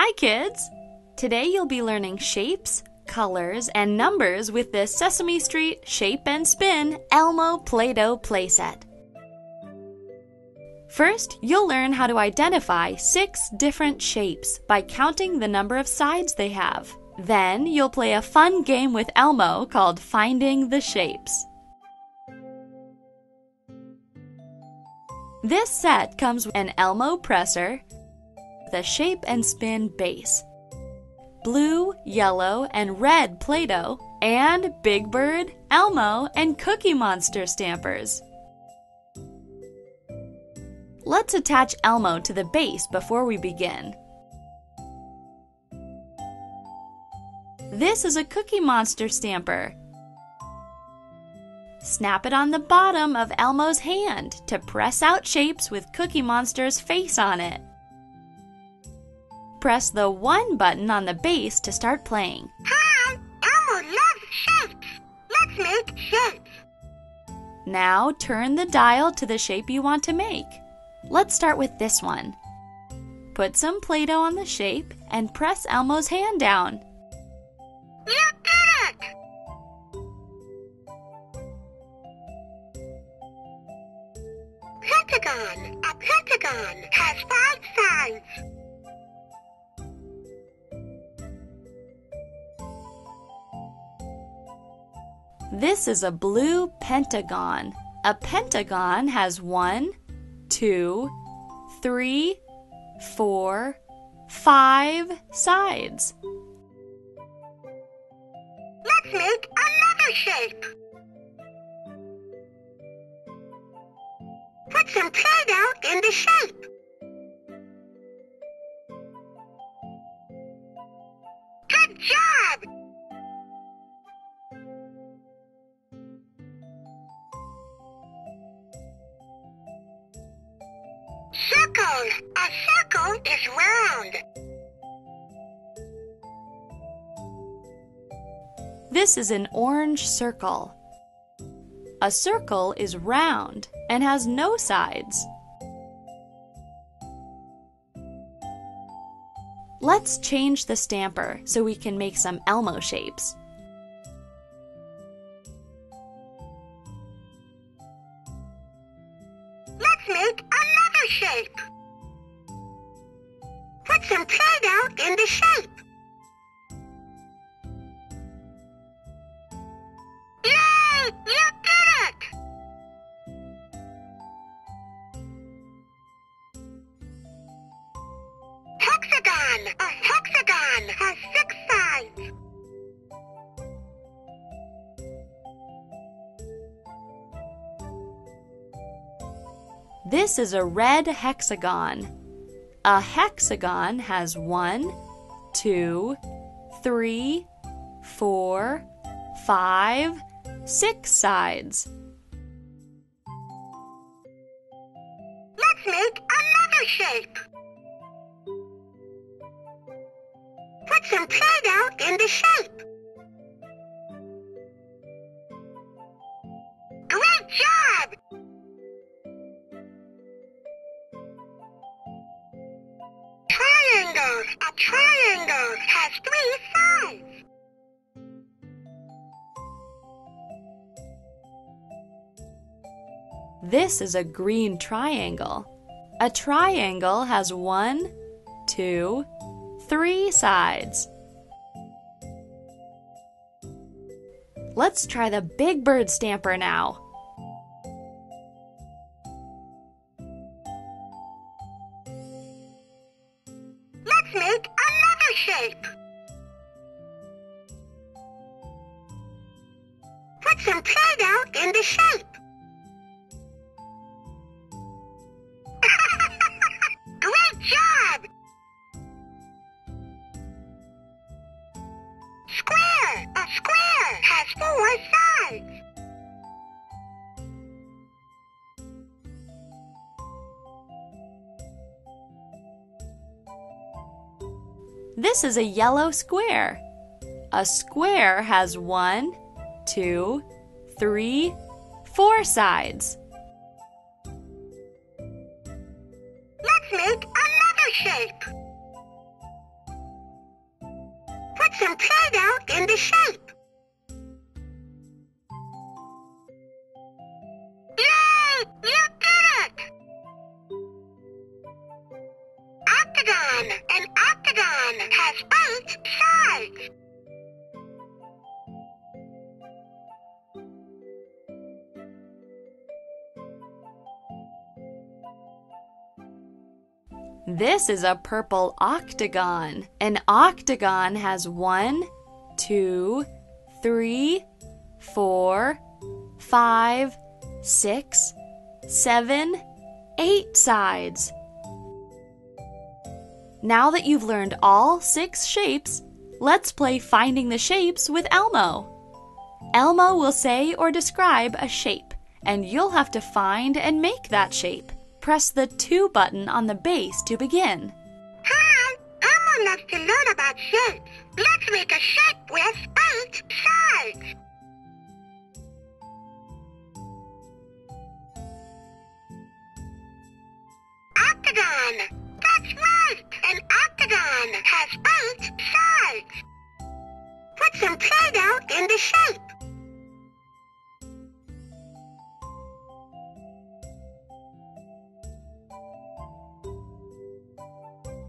Hi kids! Today you'll be learning shapes, colors, and numbers with this Sesame Street Shape and Spin Elmo Play-Doh playset. First, you'll learn how to identify 6 different shapes by counting the number of sides they have. Then, you'll play a fun game with Elmo called Finding the Shapes. This set comes with an Elmo Presser, the Shape and Spin base, blue, yellow, and red Play-Doh, and Big Bird, Elmo, and Cookie Monster stampers. Let's attach Elmo to the base before we begin. This is a Cookie Monster stamper. Snap it on the bottom of Elmo's hand to press out shapes with Cookie Monster's face on it. Press the 1 button on the base to start playing. Hi! Elmo loves shapes! Let's make shapes! Now turn the dial to the shape you want to make. Let's start with this one. Put some Play-Doh on the shape and press Elmo's hand down. You did it! Pentagon. A pentagon has 5 sides. This is a blue pentagon. A pentagon has 1, 2, 3, 4, 5 sides. Let's make another shape. Put some Play-Doh in the shape. Good job! Circle. A circle is round. This is an orange circle. A circle is round and has no sides. Let's change the stamper so we can make some Elmo shapes. Let's make another shape. Put some Play-Doh in the shape. Yay! You did it! Hexagon. A hexagon has 6 sides. This is a red hexagon. A hexagon has 1, 2, 3, 4, 5, 6 sides. Let's make another shape. Put some Play-Doh in the shape. Great job! Triangles. A triangle has 3 sides. This is a green triangle. A triangle has 1, 2, 3 sides. Let's try the Big Bird stamper now. Let's make another shape. Put some Play-Doh in the shape. Great job! Square. A square has 4 sides. This is a yellow square. A square has 1, 2, 3, 4 sides. Let's make another shape. some Play-Doh in the shape. Yay! You did it! Octagon! An octagon has 8 sides. This is a purple octagon. An octagon has 1, 2, 3, 4, 5, 6, 7, 8 sides. Now that you've learned all 6 shapes, let's play Finding the Shapes with Elmo. Elmo will say or describe a shape, and you'll have to find and make that shape. Press the 2 button on the base to begin. Hi, Elmo loves to learn about shapes. Let's make a shape with 8 sides. Octagon. That's right. An octagon has 8 sides. Put some Play-Doh in the shape.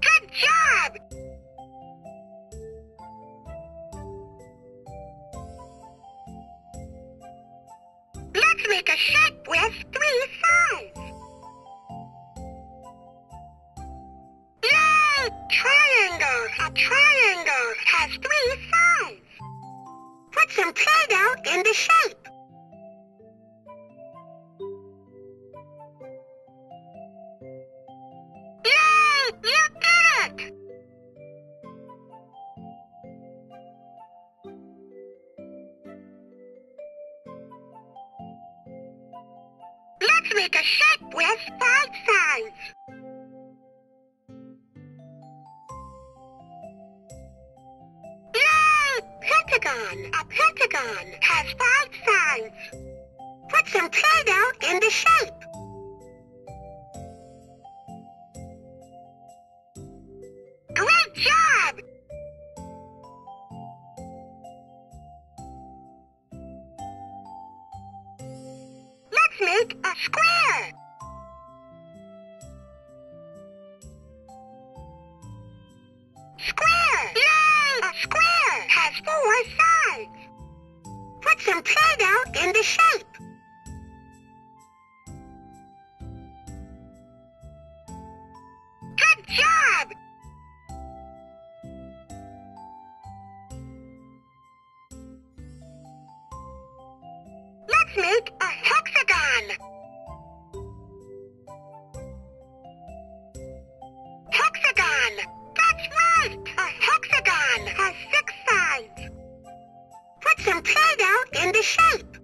Good job! Let's make a shape with 3 sides. Yay! Triangles! A triangle has 3 sides. Put some Play-Doh in the shape. Yay! You did it! Let's make a shape with 5 sides. Yay! Pentagon! A pentagon has 5 sides. Put some Play-Doh in the shape. Great job! Let's make a square. Square! Yay! A square has 4 sides. Put some Play-Doh in the shape. Good job! Let's make a hexagon. Hexagon! That's right! A hexagon has 6 sides. Put some Play-Doh in the shape.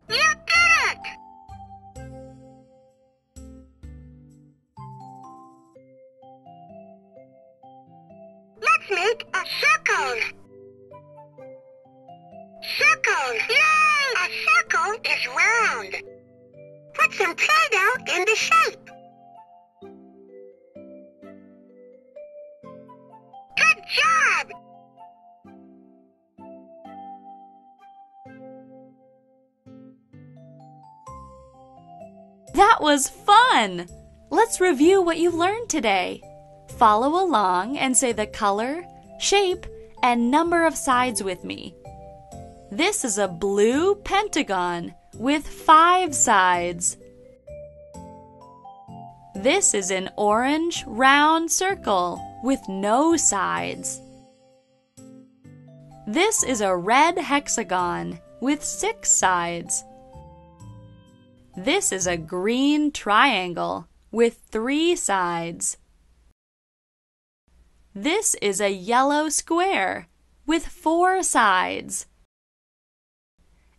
You did it! Let's make a circle. Circle! Yay! A circle is round. Put some Play-Doh in the shape. Good job! That was fun! Let's review what you learned today. Follow along and say the color, shape, and number of sides with me. This is a blue pentagon with 5 sides. This is an orange round circle with no sides. This is a red hexagon with 6 sides. This is a green triangle with 3 sides. This is a yellow square with 4 sides.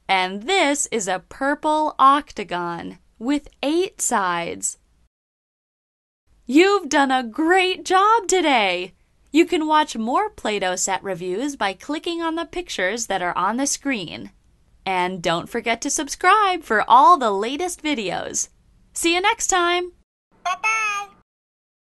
And this is a purple octagon with 8 sides. You've done a great job today! You can watch more Play-Doh set reviews by clicking on the pictures that are on the screen. And don't forget to subscribe for all the latest videos. See you next time!